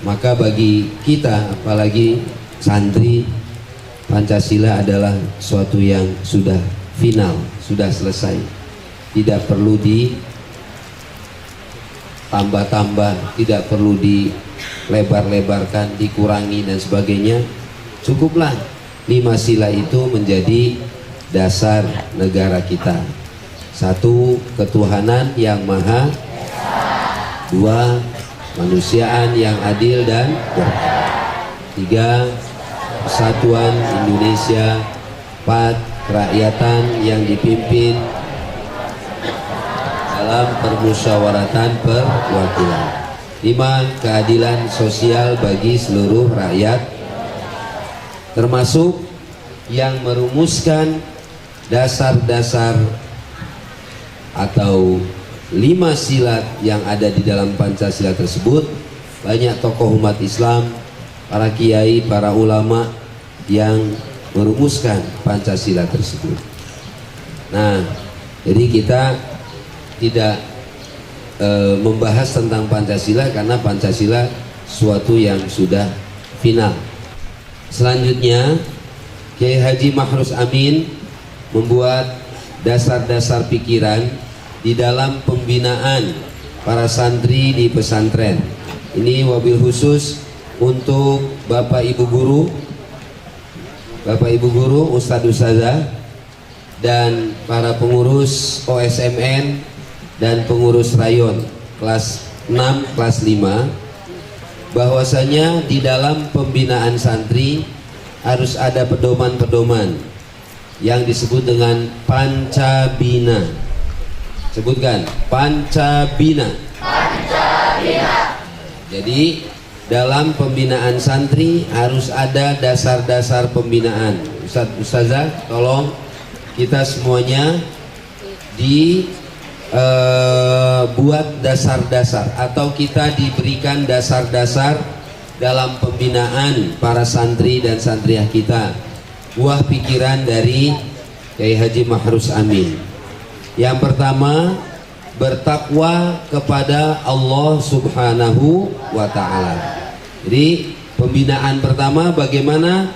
Maka bagi kita, apalagi santri, Pancasila adalah suatu yang sudah final, sudah selesai. Tidak perlu ditambah-tambah, tidak perlu dilebar-lebarkan, dikurangi dan sebagainya. Cukuplah 5 sila itu menjadi dasar negara kita. 1. Ketuhanan yang maha. 2. Kemanusiaan yang adil dan beradab. 3. Persatuan Indonesia. 4. Kerakyatan yang dipimpin dalam permusyawaratan perwakilan. 5. Keadilan sosial bagi seluruh rakyat, termasuk yang merumuskan dasar-dasar atau 5 silat yang ada di dalam Pancasila tersebut. Banyak tokoh umat Islam, para kiai, para ulama yang merumuskan Pancasila tersebut. Nah, jadi kita tidak membahas tentang Pancasila karena Pancasila suatu yang sudah final. Selanjutnya, Kiai Haji Mahruz Amin membuat dasar-dasar pikiran di dalam pembinaan para santri di pesantren. Ini wabil khusus untuk Bapak Ibu guru, Ustadz Ustazah, dan para pengurus OSMN dan pengurus rayon kelas 6, kelas 5, bahwasanya di dalam pembinaan santri harus ada pedoman-pedoman yang disebut dengan Pancabina. Sebutkan, Pancabina. Jadi dalam pembinaan santri harus ada dasar-dasar pembinaan. Ustadz Ustazah, tolong kita semuanya buat dasar-dasar, atau kita diberikan dasar-dasar dalam pembinaan para santri dan santriah kita. Buah pikiran dari Kiai Haji Mahruz Amin. Yang pertama, bertakwa kepada Allah Subhanahu wa Ta'ala. Jadi pembinaan pertama, bagaimana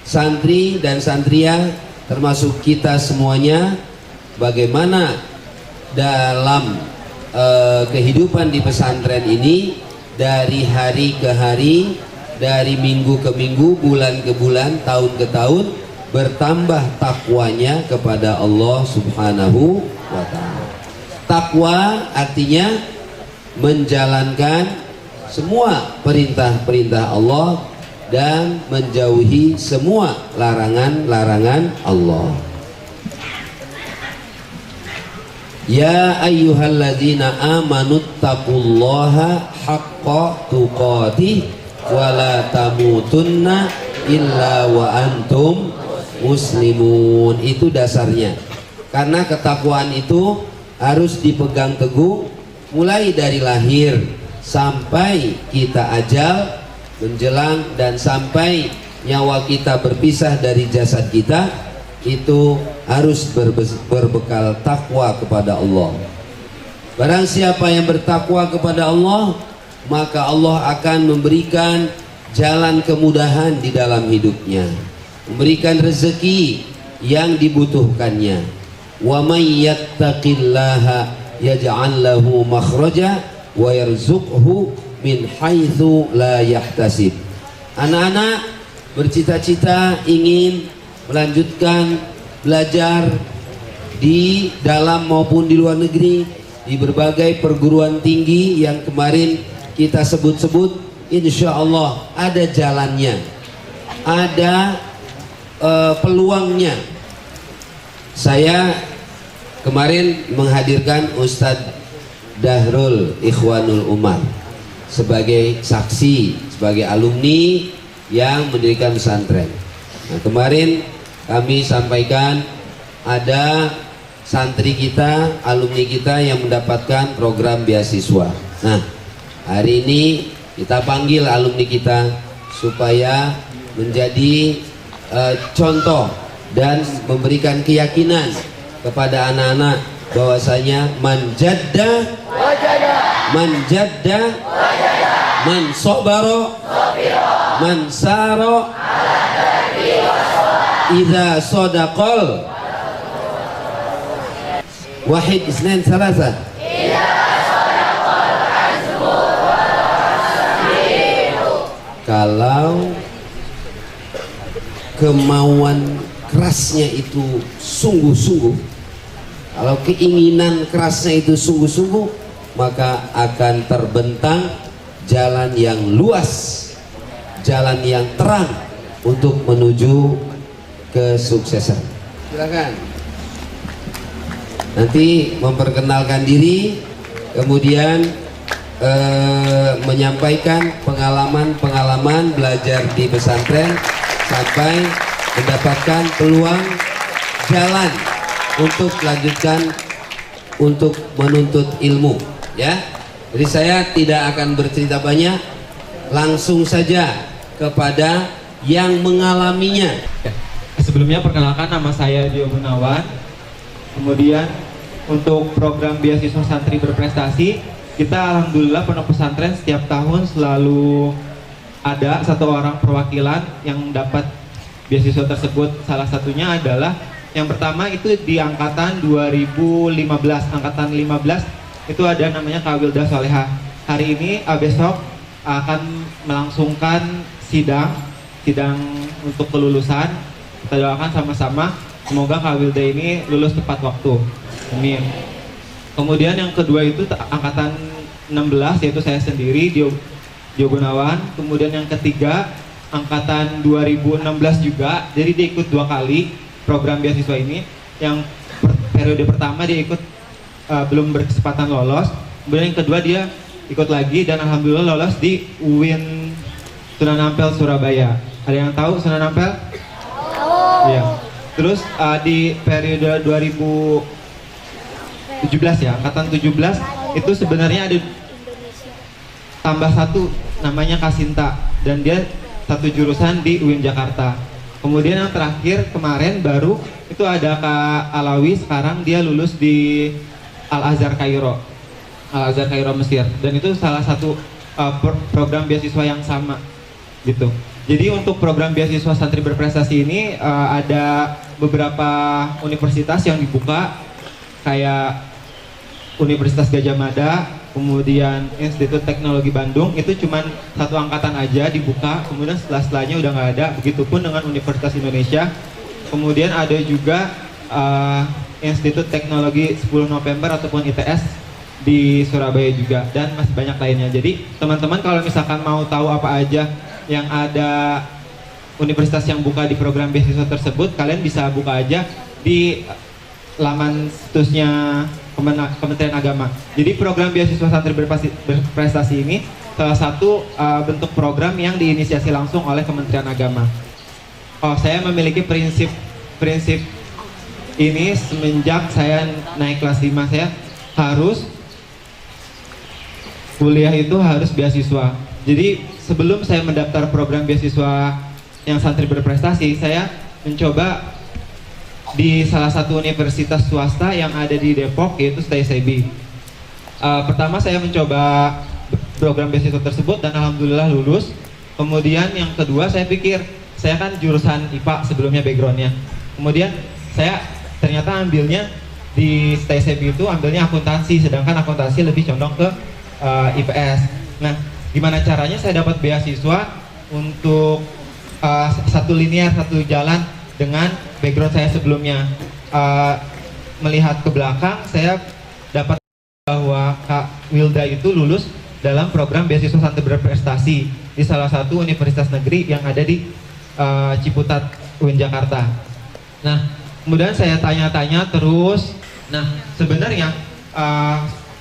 santri dan santriah termasuk kita semuanya, bagaimana dalam kehidupan di pesantren ini dari hari ke hari, dari minggu ke minggu, bulan ke bulan, tahun ke tahun, bertambah takwanya kepada Allah Subhanahu wa Ta'ala. Takwa artinya menjalankan semua perintah-perintah Allah dan menjauhi semua larangan-larangan Allah. Ya ayyuhalladzina amanu taqullaha haqqa tuqatih wa la tamutunna illa wa antum muslimun. Itu dasarnya. Karena ketakwaan itu harus dipegang teguh mulai dari lahir sampai kita ajal menjelang dan sampai nyawa kita berpisah dari jasad kita. Itu harus berbekal takwa kepada Allah. Barang siapa yang bertakwa kepada Allah, maka Allah akan memberikan jalan kemudahan di dalam hidupnya, memberikan rezeki yang dibutuhkannya. Wa may yattaqillaha yaj'al lahu makhraja wa yarzuqhu min haitsu la yahtasib. Anak-anak bercita-cita ingin melanjutkan belajar di dalam maupun di luar negeri, di berbagai perguruan tinggi yang kemarin kita sebut-sebut. Insya Allah ada jalannya, ada peluangnya. Saya kemarin menghadirkan Ustadz Dahrul Ikhwanul Umar sebagai saksi, sebagai alumni yang mendirikan pesantren. Nah, kemarin kami sampaikan ada santri kita, alumni kita yang mendapatkan program beasiswa. Nah, hari ini kita panggil alumni kita supaya menjadi contoh dan memberikan keyakinan kepada anak-anak bahwasanya manjadda Man sobaro, man saro, idza sodaqol. Wahid, isnain, salasa. Kalau kemauan kerasnya itu sungguh-sungguh, kalau keinginan kerasnya itu sungguh-sungguh, maka akan terbentang jalan yang luas, jalan yang terang untuk menuju kesuksesan. Silakan. Nanti memperkenalkan diri, kemudian menyampaikan pengalaman-pengalaman belajar di pesantren sampai mendapatkan peluang jalan untuk lanjutkan untuk menuntut ilmu, ya. Jadi saya tidak akan bercerita banyak, langsung saja kepada yang mengalaminya. Sebelumnya perkenalkan, nama saya Dio Gunawan. Kemudian untuk program beasiswa santri berprestasi, kita alhamdulillah pondok pesantren setiap tahun selalu ada satu orang perwakilan yang dapat beasiswa tersebut. Salah satunya adalah yang pertama itu di angkatan 2015, angkatan 15 itu ada namanya Kak Wilda Soleha. Hari ini besok akan melangsungkan sidang untuk kelulusan. Kita doakan sama-sama semoga Kak Wilda ini lulus tepat waktu. Amin. Kemudian yang kedua itu angkatan 16, yaitu saya sendiri, Dio Gunawan. Kemudian yang ketiga angkatan 2016 juga, jadi dia ikut 2 kali program beasiswa ini. Yang periode pertama dia ikut belum berkesempatan lolos, kemudian yang kedua dia ikut lagi dan alhamdulillah lolos di UIN Sunan Ampel Surabaya. Ada yang tahu Sunan Ampel? Iya. Terus di periode 2017 ya, angkatan 17 itu sebenarnya ada tambah satu namanya Kasinta dan dia satu jurusan di UIN Jakarta. Kemudian yang terakhir kemarin baru itu ada Kak Alawi, sekarang dia lulus di Al-Azhar Kairo Mesir, dan itu salah satu program beasiswa yang sama gitu. Jadi untuk program beasiswa santri berprestasi ini ada beberapa universitas yang dibuka, kayak Universitas Gadjah Mada, kemudian Institut Teknologi Bandung, itu cuman satu angkatan aja dibuka, kemudian setelahnya udah nggak ada. Begitupun dengan Universitas Indonesia. Kemudian ada juga Institut Teknologi 10 November ataupun ITS di Surabaya juga, dan masih banyak lainnya. Jadi teman-teman kalau misalkan mau tahu apa aja yang ada universitas yang buka di program beasiswa tersebut, kalian bisa buka aja di laman situsnya Kementerian Agama. Jadi program beasiswa santri berprestasi ini salah satu bentuk program yang diinisiasi langsung oleh Kementerian Agama. Saya memiliki prinsip ini semenjak saya naik kelas 5. Saya harus kuliah itu harus beasiswa. Jadi sebelum saya mendaftar program beasiswa yang santri berprestasi, saya mencoba di salah satu universitas swasta yang ada di Depok, yaitu STISB. Pertama saya mencoba program beasiswa tersebut dan alhamdulillah lulus. Kemudian yang kedua saya pikir, saya kan jurusan IPA sebelumnya backgroundnya. Kemudian saya ternyata ambilnya di STISB itu ambilnya akuntansi, sedangkan akuntansi lebih condong ke IPS. Nah, gimana caranya saya dapat beasiswa untuk satu linear, satu jalan dengan background saya sebelumnya. Melihat ke belakang, saya dapat bahwa Kak Wilda itu lulus dalam program beasiswa santri berprestasi di salah satu universitas negeri yang ada di Ciputat, UIN Jakarta. Nah, kemudian saya tanya-tanya terus. Nah, sebenarnya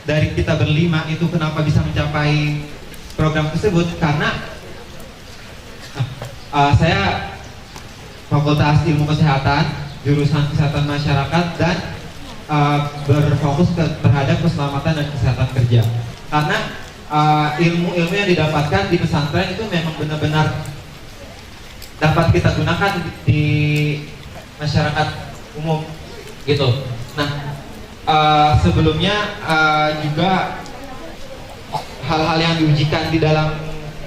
dari kita berlima itu kenapa bisa mencapai program tersebut? Karena saya Fakultas Ilmu Kesehatan, jurusan Kesehatan Masyarakat, dan berfokus terhadap keselamatan dan kesehatan kerja. Karena ilmu-ilmu yang didapatkan di pesantren itu memang benar-benar dapat kita gunakan di masyarakat umum gitu. Nah, sebelumnya juga hal-hal yang diujikan di dalam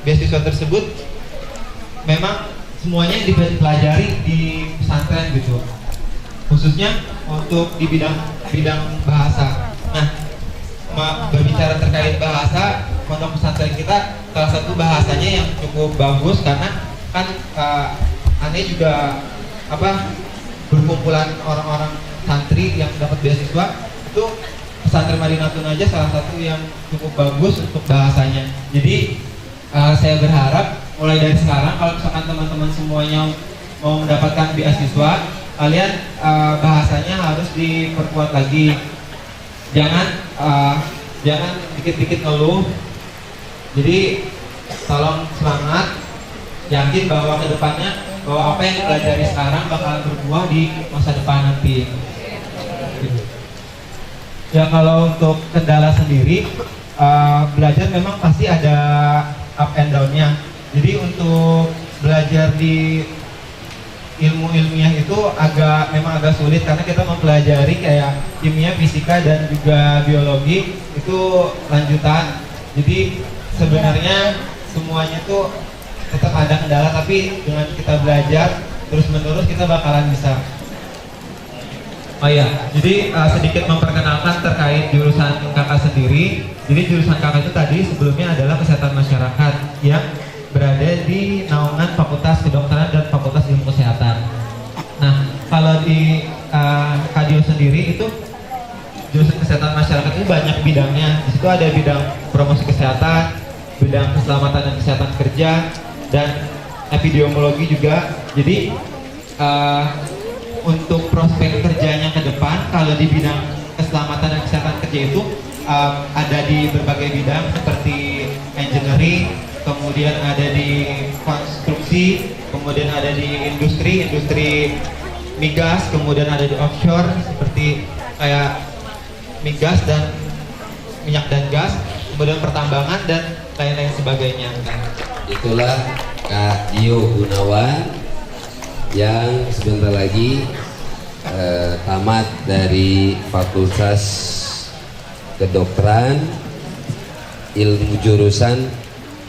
beasiswa tersebut memang semuanya dipelajari di pesantren gitu, khususnya untuk di bidang bahasa. Nah, berbicara terkait bahasa, pondok pesantren kita salah satu bahasanya yang cukup bagus karena kan aneh juga berkumpulan orang-orang santri yang dapat beasiswa itu pesantren Madinatun aja salah satu yang cukup bagus untuk bahasanya. Jadi saya berharap mulai dari sekarang kalau misalkan teman-teman semuanya mau mendapatkan beasiswa, kalian bahasanya harus diperkuat lagi. Jangan dikit-dikit ngeluh. Jadi tolong semangat, yakin bahwa kedepannya bahwa apa yang dipelajari sekarang bakalan berbuah di masa depan nanti. Ya, kalau untuk kendala sendiri, belajar memang pasti ada up and down-nya. Jadi untuk belajar di ilmu ilmiah itu memang agak sulit karena kita mempelajari kayak kimia, fisika dan juga biologi itu lanjutan. Jadi sebenarnya semuanya tuh tetap ada kendala, tapi dengan kita belajar terus menerus kita bakalan bisa. Oh iya, jadi sedikit memperkenalkan terkait jurusan kakak sendiri. Jadi jurusan kakak itu tadi sebelumnya adalah kesehatan masyarakat yang berada di naungan Fakultas Kedokteran dan Fakultas Ilmu Kesehatan. Nah, kalau di Kadio sendiri itu jurusan kesehatan masyarakat itu banyak bidangnya. Di situ ada bidang promosi kesehatan, bidang keselamatan dan kesehatan kerja, dan epidemiologi juga. Jadi untuk prospek kerjanya ke depan, kalau di bidang keselamatan dan kesehatan kerja itu ada di berbagai bidang seperti engineering, kemudian ada di konstruksi, kemudian ada di industri migas, kemudian ada di offshore seperti kayak migas dan minyak dan gas, kemudian pertambangan dan lain-lain sebagainya. Itulah Kak Dio Gunawan yang sebentar lagi tamat dari Fakultas Kedokteran ilmu jurusan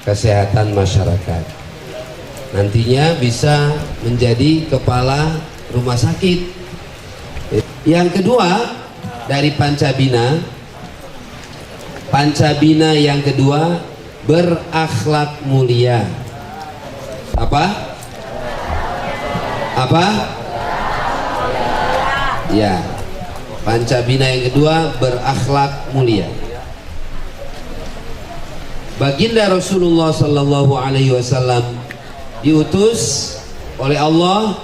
kesehatan masyarakat. Nantinya bisa menjadi kepala rumah sakit. Yang kedua dari Pancabina yang kedua berakhlak mulia. Apa? Ya, Pancabina yang kedua berakhlak mulia. Baginda Rasulullah Sallallahu Alaihi Wasallam diutus oleh Allah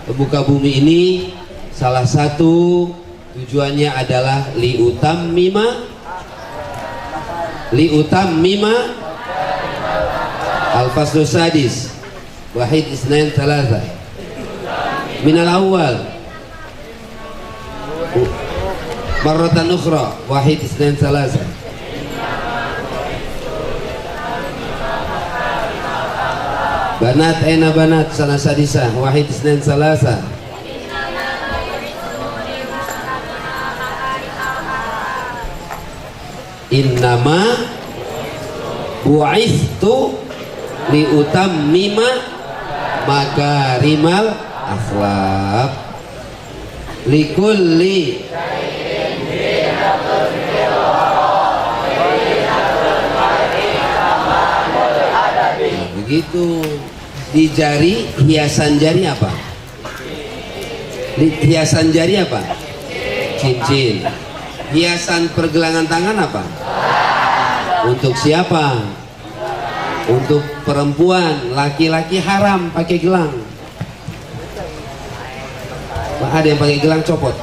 ke muka bumi ini, salah satu tujuannya adalah liutammima al-faslu sadis wahid isnain thalatha minal awal marratan ukhra wahid isnain thalatha. Banat aina banat sana sadisa wahid isnain thalatha. Innama bu'ithtu liutammima makarimal akhlaq likulli begitu. Di jari, hiasan jari apa? Hiasan jari apa? Cincin. Hiasan pergelangan tangan apa? Untuk siapa? Untuk perempuan. Laki-laki haram pakai gelang. Ada yang pakai gelang, copot.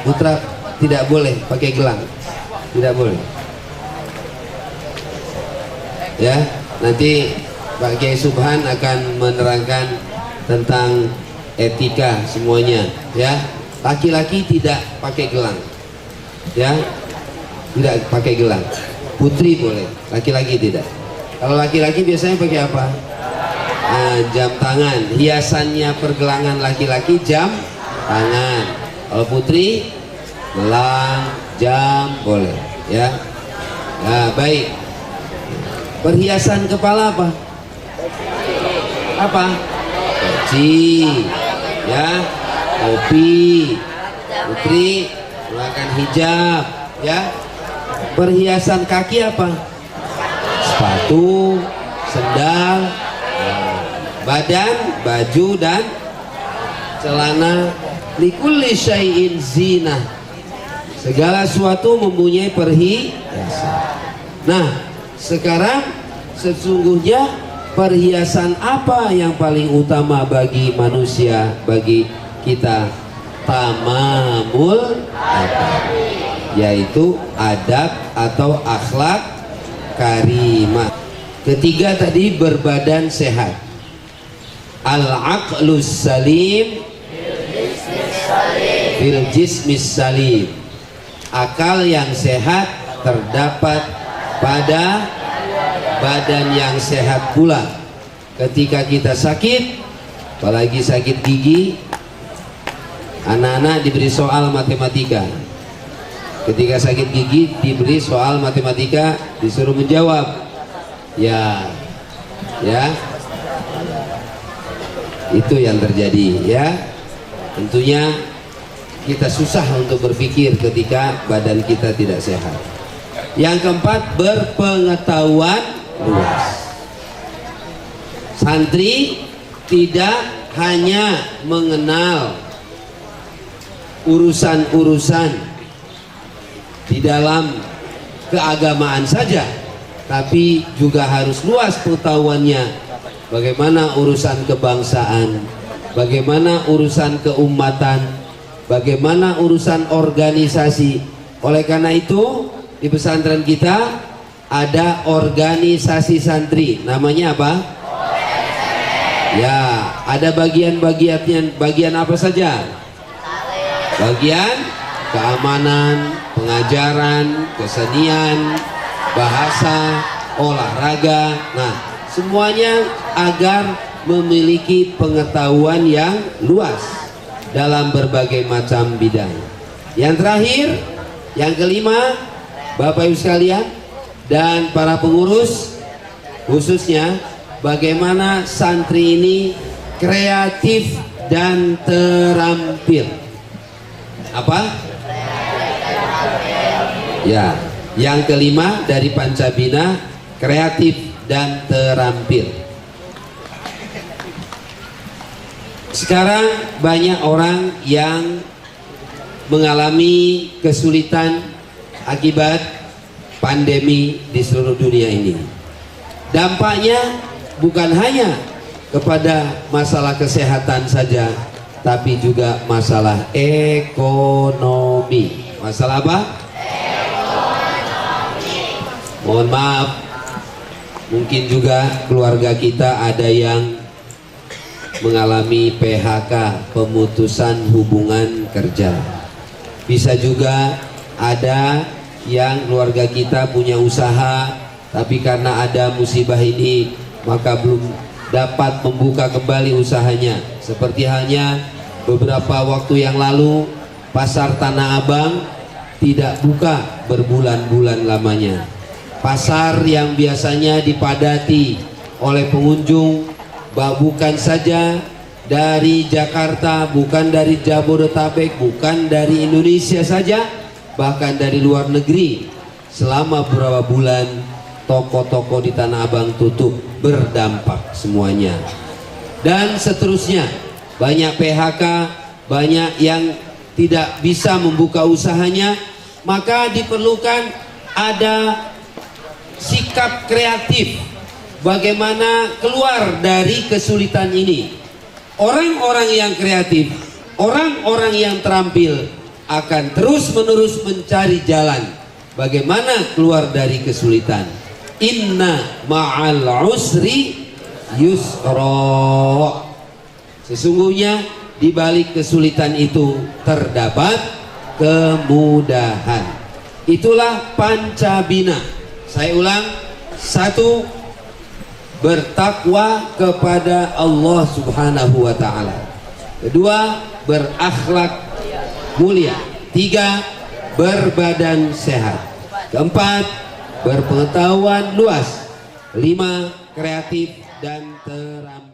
Putra tidak boleh pakai gelang, tidak boleh. Ya, nanti Pak Kiai Subhan akan menerangkan tentang etika semuanya. Ya, laki-laki tidak pakai gelang. Ya, tidak pakai gelang. Putri boleh, laki-laki tidak. Kalau laki-laki biasanya pakai apa? Nah, jam tangan. Hiasannya pergelangan laki-laki jam tangan. Kalau putri gelang, jam boleh. Ya, nah, baik. Perhiasan kepala apa? Apa? Peci, ya, topi. Putri menggunakan hijab, ya. Perhiasan kaki apa? Sepatu, sendal. Badan, baju dan celana. Likulli syai'in zinah. Segala sesuatu mempunyai perhiasan. Nah, sekarang sesungguhnya perhiasan apa yang paling utama bagi manusia, bagi kita? Tamamul adab, yaitu adab atau akhlak karimah. Ketiga tadi berbadan sehat. Al-aqlus salim fil jismis salim. Akal yang sehat terdapat pada badan yang sehat pula. Ketika kita sakit, apalagi sakit gigi, anak-anak diberi soal matematika. Ketika sakit gigi diberi soal matematika, disuruh menjawab. Ya, itu yang terjadi, ya. Tentunya kita susah untuk berpikir ketika badan kita tidak sehat. Yang keempat, berpengetahuan luas. Santri tidak hanya mengenal urusan-urusan di dalam keagamaan saja, tapi juga harus luas pengetahuannya. Bagaimana urusan kebangsaan, bagaimana urusan keumatan, bagaimana urusan organisasi. Oleh karena itu di pesantren kita ada organisasi santri, namanya apa? Ya, ada bagian-bagiannya. Bagian apa saja? Bagian keamanan, pengajaran, kesenian, bahasa, olahraga. Nah, semuanya agar memiliki pengetahuan yang luas dalam berbagai macam bidang. Yang terakhir, yang kelima, Bapak Ibu sekalian dan para pengurus, khususnya bagaimana santri ini kreatif dan terampil. Apa? Ya, yang kelima dari Pancabina, kreatif dan terampil. Sekarang banyak orang yang mengalami kesulitan akibat pandemi di seluruh dunia ini. Dampaknya bukan hanya kepada masalah kesehatan saja, tapi juga masalah ekonomi. Masalah apa? Ekonomi. Mohon maaf, mungkin juga keluarga kita ada yang mengalami PHK, pemutusan hubungan kerja. Bisa juga ada yang keluarga kita punya usaha, tapi karena ada musibah ini maka belum dapat membuka kembali usahanya. Seperti halnya beberapa waktu yang lalu pasar Tanah Abang tidak buka berbulan-bulan lamanya. Pasar yang biasanya dipadati oleh pengunjung, bukan saja dari Jakarta, bukan dari Jabodetabek, bukan dari Indonesia saja, bahkan dari luar negeri. Selama beberapa bulan toko-toko di Tanah Abang tutup, berdampak semuanya. Dan seterusnya, banyak PHK, banyak yang tidak bisa membuka usahanya. Maka diperlukan ada sikap kreatif bagaimana keluar dari kesulitan ini. Orang-orang yang kreatif, orang-orang yang terampil akan terus-menerus mencari jalan bagaimana keluar dari kesulitan. Inna ma'al usri yusra. Sesungguhnya di balik kesulitan itu terdapat kemudahan. Itulah Pancabina. Saya ulang, satu, bertakwa kepada Allah Subhanahu wa ta'ala. Kedua, berakhlak mulia. Tiga, berbadan sehat. Keempat, berpengetahuan luas. 5 kreatif dan terampil.